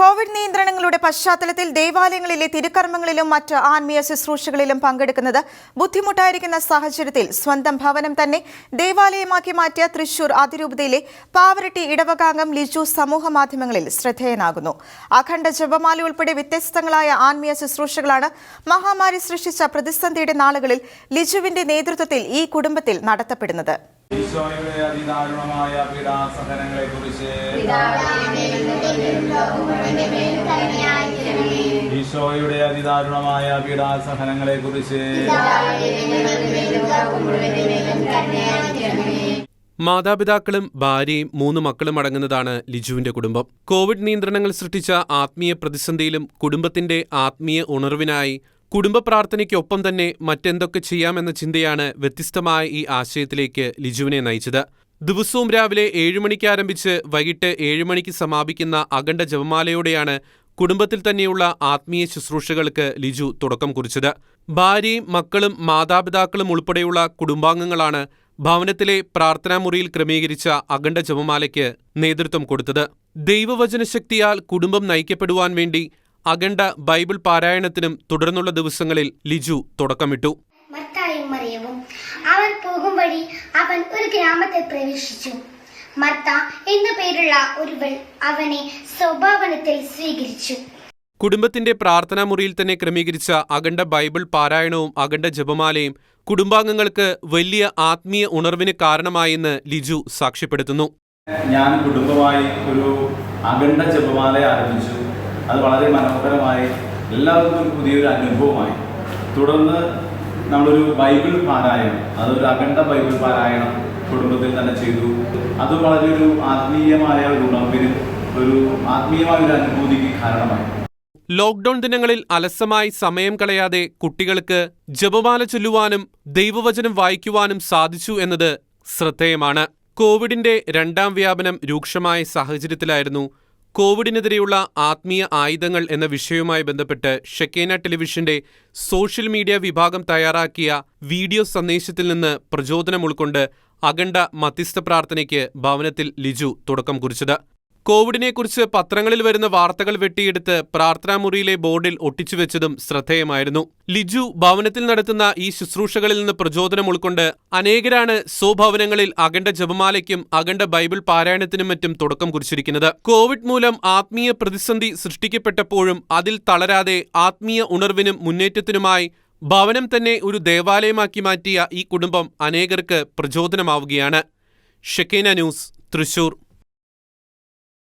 Covid നിയന്ത്രണങ്ങളുടെ പശ്ചാത്തലത്തിൽ ദേവാലയങ്ങളിലെ തിരുക്കർമ്മങ്ങളിലും മറ്റ് ആത്മീയ ശുശ്രൂഷകളിലും പങ്കെടുക്കുന്നത് ബുദ്ധിമുട്ടായിരിക്കുന്ന സാഹചര്യത്തിൽ സ്വന്തം ഭവനം തന്നെ ദേവാലയമാക്കി മാറ്റിയ തൃശൂർ അതിരൂപതയിലെ പാവറട്ടി ഇടവകാംഗം ലിജു സമൂഹമാധ്യമങ്ങളിൽ ശ്രദ്ധേയനാകുന്നു. അഖണ്ഡ ജപമാല ഉൾപ്പെടെ വ്യത്യസ്തങ്ങളായ ആത്മീയ ശുശ്രൂഷകളാണ് മഹാമാരി സൃഷ്ടിച്ച പ്രതിസന്ധിയുടെ നാളുകളിൽ ലിജുവിന്റെ നേതൃത്വത്തിൽ ഈ കുടുംബത്തിൽ നടത്തപ്പെടുന്നത്. ഈശോയുടെ അതിദാരുണമായ പീഡാസഹനങ്ങളെക്കുറിച്ച് മാതാപിതാക്കളും ഭാര്യയും 3 മക്കളും അടങ്ങുന്നതാണ് ലിജുവിന്റെ കുടുംബം. കോവിഡ് നിയന്ത്രണങ്ങൾ സൃഷ്ടിച്ച ആത്മീയ പ്രതിസന്ധിയിലും കുടുംബത്തിന്റെ ആത്മീയ ഉണർവിനായി കുടുംബ പ്രാർത്ഥനയ്ക്കൊപ്പം തന്നെ മറ്റെന്തൊക്കെ ചെയ്യാമെന്ന ചിന്തയാണ് വ്യത്യസ്തമായ ഈ ആശയത്തിലേക്ക് ലിജുവിനെ നയിച്ചത്. ദിവസവും രാവിലെ 7 മണിക്ക് ആരംഭിച്ച് വൈകിട്ട് 7 മണിക്ക് സമാപിക്കുന്ന അഖണ്ഡ ജപമാലയോടെയാണ് കുടുംബത്തിൽ തന്നെയുള്ള ആത്മീയ ശുശ്രൂഷകൾക്ക് ലിജു തുടക്കം കുറിച്ചത്. ഭാര്യയും മക്കളും മാതാപിതാക്കളും ഉൾപ്പെടെയുള്ള കുടുംബാംഗങ്ങളാണ് ഭവനത്തിലെ പ്രാർത്ഥനാമുറിയിൽ ക്രമീകരിച്ച അഖണ്ഡ ജപമാലയ്ക്ക് നേതൃത്വം കൊടുത്തത്. ദൈവവചനശക്തിയാൽ കുടുംബം നയിക്കപ്പെടുവാൻ വേണ്ടി അഖണ്ഡ ബൈബിൾ പാരായണത്തിനും തുടർന്നുള്ള ദിവസങ്ങളിൽ ലിജു തുടക്കമിട്ടു. മർത്തായും മറിയവും അവർ പോകും വഴി അവൻ ഒരു ഗ്രാമത്തിൽ പ്രവേശിച്ചു. മർത്ത എന്നു പേരുള്ള ഒരുവൾ അവനെ സ്വഭാവനത്തിൽ സ്വീകരിച്ചു. കുടുംബത്തിന്റെ പ്രാർത്ഥനാമുറിയിൽ തന്നെ ക്രമീകരിച്ച അഖണ്ഡ ബൈബിൾ പാരായണവും അഖണ്ഡ ജപമാലയും കുടുംബാംഗങ്ങൾക്ക് വലിയ ആത്മീയ ഉണർവിന് കാരണമായെന്ന് ലിജു സാക്ഷ്യപ്പെടുത്തുന്നു. ഞാൻ കുടുംബമായി ഒരു അഖണ്ഡ ജപമാല ആരംഭിച്ചു. അത് വളരെ മനോഹരമായി എല്ലാവർക്കും പുതിയൊരു അനുഭവമായി. തുടർന്ന് നമ്മളൊരു ബൈബിൾ പാരായണം, അതൊരു അഖണ്ഡ ബൈബിൾ പാരായണം കുടുംബത്തിൽ തന്നെ ചെയ്തു. അത് വളരെ ഒരു ആത്മീയമായ ഒരു ഉണർവിനും ഒരു ആത്മീയമായ ഒരു അനുഭൂതിക്ക് കാരണമായി. ലോക്ക്ഡൌൺ ദിനങ്ങളിൽ അലസമായി സമയം കളയാതെ കുട്ടികൾക്ക് ജപമാല ചൊല്ലുവാനും ദൈവവചനം വായിക്കുവാനും സാധിച്ചു എന്നത് ശ്രദ്ധേയമാണ്. കോവിഡിന്റെ 2ാം വ്യാപനം രൂക്ഷമായ സാഹചര്യത്തിലായിരുന്നു കോവിഡിനെതിരെയുള്ള ആത്മീയ ആയുധങ്ങൾ എന്ന വിഷയവുമായി ബന്ധപ്പെട്ട് ഷെക്കേന ടെലിവിഷന്റെ സോഷ്യൽ മീഡിയ വിഭാഗം തയ്യാറാക്കിയ വീഡിയോ സന്ദേശത്തിൽ നിന്ന് പ്രചോദനം ഉൾക്കൊണ്ട് അഖണ്ഡ മധ്യസ്ഥ പ്രാർത്ഥനയ്ക്ക് ഭവനത്തിൽ ലിജു തുടക്കം കുറിച്ചത്. കോവിഡിനെക്കുറിച്ച് പത്രങ്ങളിൽ വരുന്ന വാർത്തകൾ വെട്ടിയെടുത്ത് പ്രാർത്ഥനാമുറിയിലെ ബോർഡിൽ ഒട്ടിച്ചുവെച്ചതും ശ്രദ്ധേയമായിരുന്നു. ലിജു ഭവനത്തിൽ നടത്തുന്ന ഈ ശുശ്രൂഷകളിൽ നിന്ന് പ്രചോദനം ഉൾക്കൊണ്ട് അനേകരാണ് സ്വഭവനങ്ങളിൽ അഖണ്ഡ ജപമാലയ്ക്കും അഖണ്ഡ ബൈബിൾ പാരായണത്തിനും മറ്റും തുടക്കം കുറിച്ചിരിക്കുന്നത്. കോവിഡ് മൂലം ആത്മീയ പ്രതിസന്ധി സൃഷ്ടിക്കപ്പെട്ടപ്പോഴും അതിൽ തളരാതെ ആത്മീയ ഉണർവിനും മുന്നേറ്റത്തിനുമായി ഭവനം തന്നെ ഒരു ദേവാലയമാക്കി മാറ്റിയ ഈ കുടുംബം അനേകർക്ക് പ്രചോദനമാവുകയാണ്. ഷെക്കേന ന്യൂസ്, തൃശൂർ.